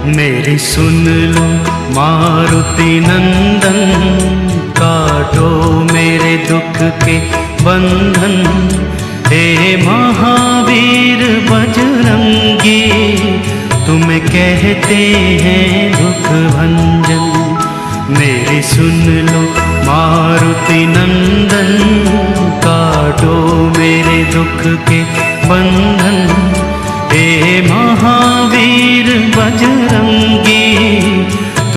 मेरी सुन लो मारुति नंदन, काटो मेरे दुख के बंधन। हे महावीर बजरंगी, तुम्हें कहते हैं दुख भंजन। मेरी सुन लो मारुति नंदन, काटो मेरे दुख के बंधन। हे महावीर बजरंगी,